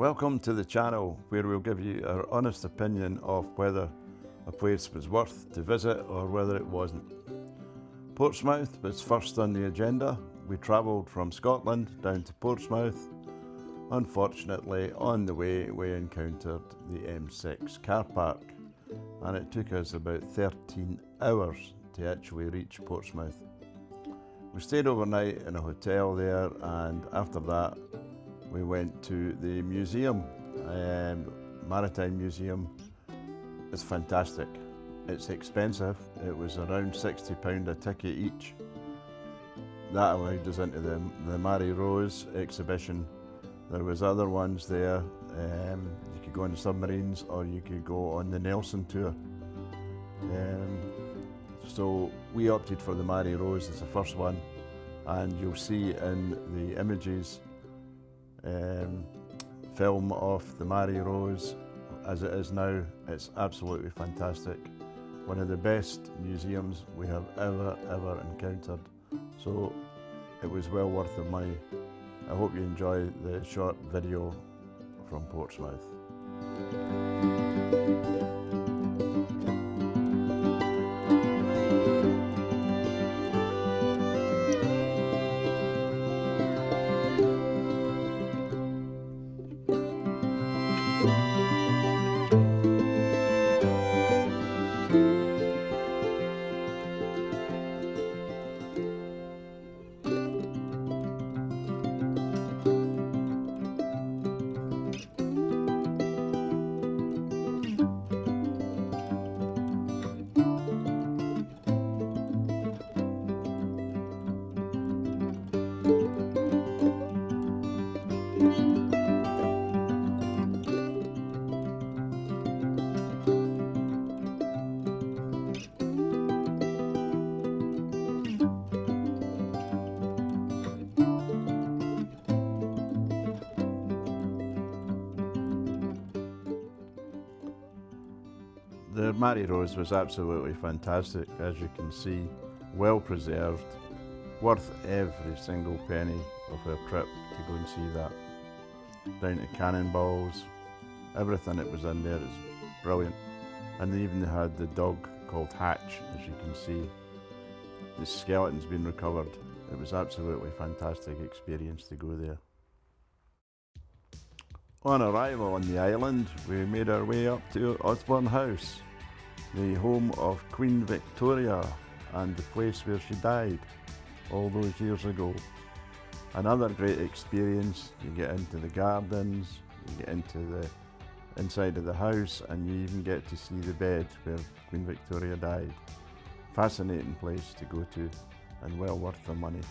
Welcome to the channel where we'll give you our honest opinion of whether a place was worth to visit or whether it wasn't. Portsmouth was first on the agenda. We travelled from Scotland down to Portsmouth. Unfortunately, on the way we encountered the M6 car park and it took us about 13 hours to actually reach Portsmouth. We stayed overnight in a hotel there, and after that we went to the museum. Maritime Museum is fantastic. It's expensive. It was around £60 a ticket each. That allowed us into the Mary Rose exhibition. There was other ones there. You could go on the submarines or you could go on the Nelson tour. So we opted for the Mary Rose as the first one, and you'll see in the images film of the Mary Rose as it is now. It's absolutely fantastic. One of the best museums we have ever encountered. So it was well worth the money. I hope you enjoy the short video from Portsmouth. The Mary Rose was absolutely fantastic, as you can see, well preserved, worth every single penny of our trip to go and see that. Down to cannonballs, everything that was in there is brilliant. And they even had the dog called Hatch, as you can see. The skeleton's been recovered. It was absolutely fantastic experience to go there. On arrival on the island, we made our way up to Osbourne House, the home of Queen Victoria and the place where she died all those years ago. Another great experience. You get into the gardens, you get into the inside of the house, and you even get to see the bed where Queen Victoria died. Fascinating place to go to and well worth the money.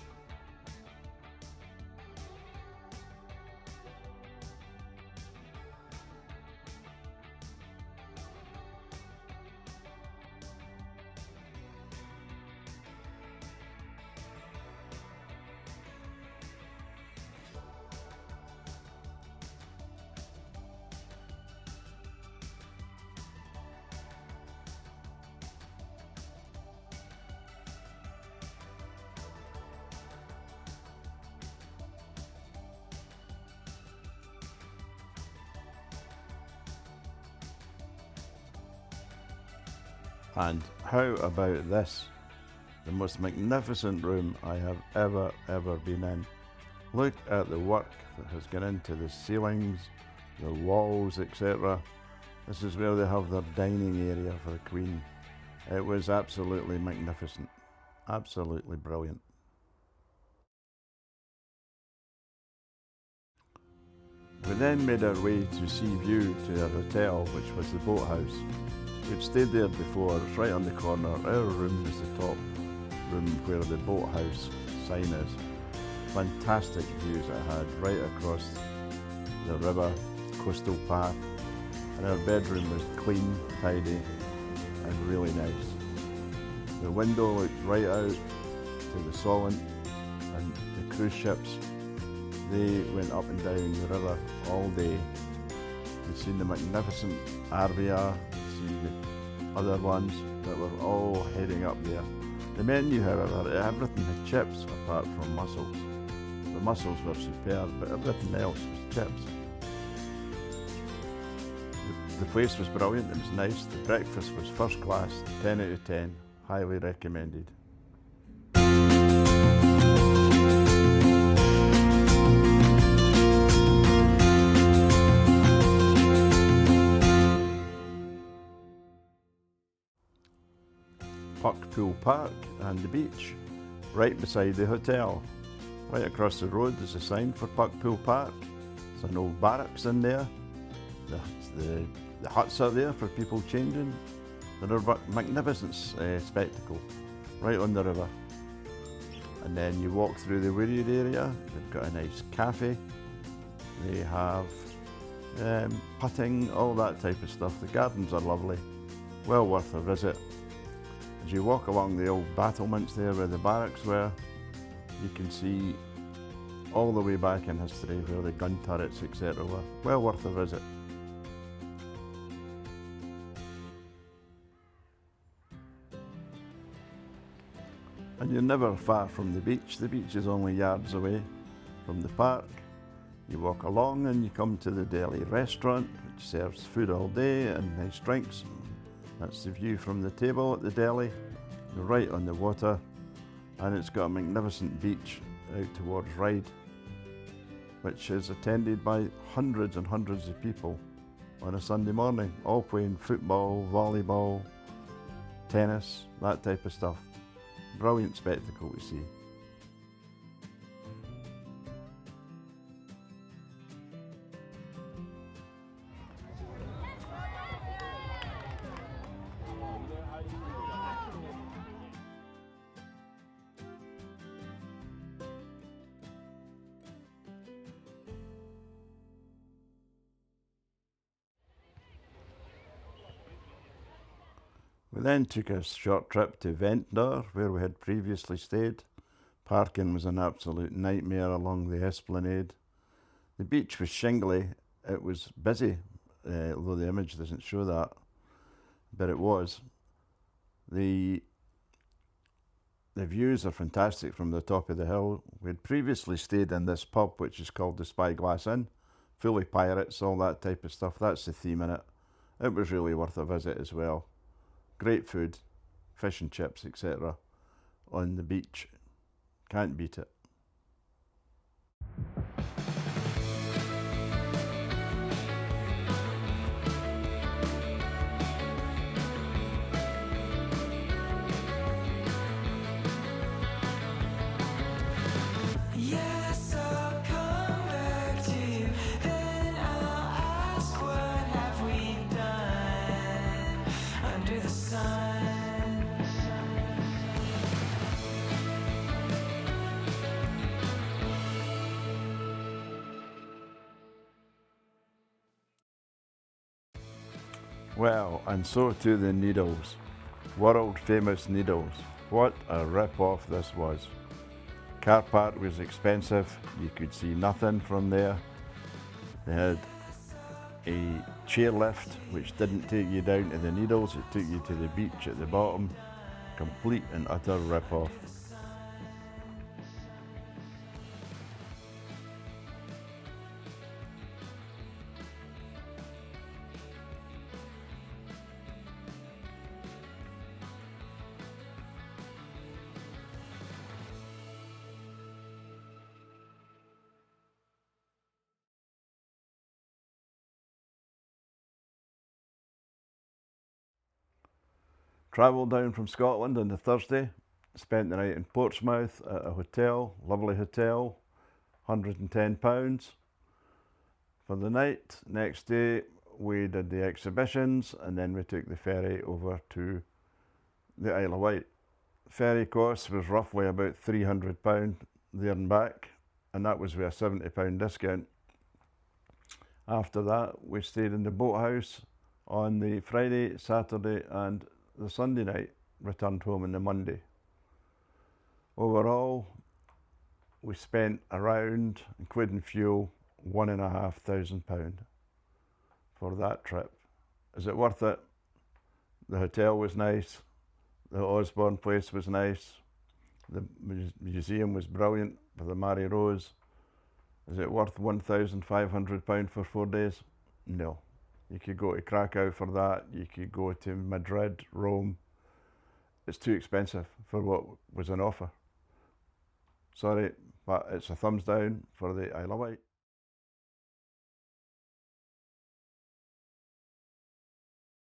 And how about this? The most magnificent room I have ever been in. Look at the work that has gone into the ceilings, the walls, etc. This is where they have their dining area for the Queen. It was absolutely magnificent, absolutely brilliant. We then made our way to Sea View to our hotel, which was the boathouse. We'd stayed there before. It's right on the corner. Our room was the top room where the boathouse sign is. Fantastic views it had right across the river, coastal path, and our bedroom was clean, tidy and really nice. The window looked right out to the Solent, and the cruise ships, they went up and down the river all day. You've seen the magnificent Arvia, the other ones that were all heading up there. The menu, however, everything had chips apart from mussels. The mussels were superb, but everything else was chips. The place was brilliant, it was nice, the breakfast was first class, 10 out of 10, highly recommended. Puckpool Park and the beach, right beside the hotel. Right across the road there's a sign for Puckpool Park. There's an old barracks in there. The huts are there for people changing. They're a magnificent spectacle, right on the river. And then you walk through the wooded area, they've got a nice cafe. They have putting, all that type of stuff. The gardens are lovely, well worth a visit. As you walk along the old battlements there where the barracks were, you can see all the way back in history where the gun turrets, etc. were. Well worth a visit. And you're never far from the beach. The beach is only yards away from the park. You walk along and you come to the deli restaurant, which serves food all day and nice drinks. That's the view from the table at the deli. You're right on the water, and it's got a magnificent beach out towards Ryde, which is attended by hundreds and hundreds of people on a Sunday morning, all playing football, volleyball, tennis, that type of stuff. Brilliant spectacle to see. We then took a short trip to Ventnor, where we had previously stayed. Parking was an absolute nightmare along the esplanade. The beach was shingly, it was busy, although the image doesn't show that, but it was. The views are fantastic from the top of the hill. We had previously stayed in this pub, which is called the Spyglass Inn, full of pirates, all that type of stuff. That's the theme in it. It was really worth a visit as well. Great food, fish and chips, etc. on the beach. Can't beat it. Yes, I'll come back to you, then I'll ask what have we done under the sun. Well, and so to the Needles. World famous Needles. What a rip-off this was. Car park was expensive, you could see nothing from there. They had a chairlift which didn't take you down to the Needles, it took you to the beach at the bottom. Complete and utter rip-off. Travelled down from Scotland on the Thursday, spent the night in Portsmouth at a hotel, lovely hotel, £110 for the night. Next day we did the exhibitions and then we took the ferry over to the Isle of Wight. Ferry cost was roughly about £300 there and back, and that was with a £70 discount. After that we stayed in the boathouse on the Friday, Saturday and the Sunday night, returned home on the Monday. Overall, we spent around, including fuel, £1,500 for that trip. Is it worth it? The hotel was nice, the Osbourne place was nice, the museum was brilliant for the Mary Rose. Is it worth £1,500 for 4 days? No. You could go to Krakow for that. You could go to Madrid, Rome. It's too expensive for what was on offer. Sorry, but it's a thumbs down for the Isle of Wight.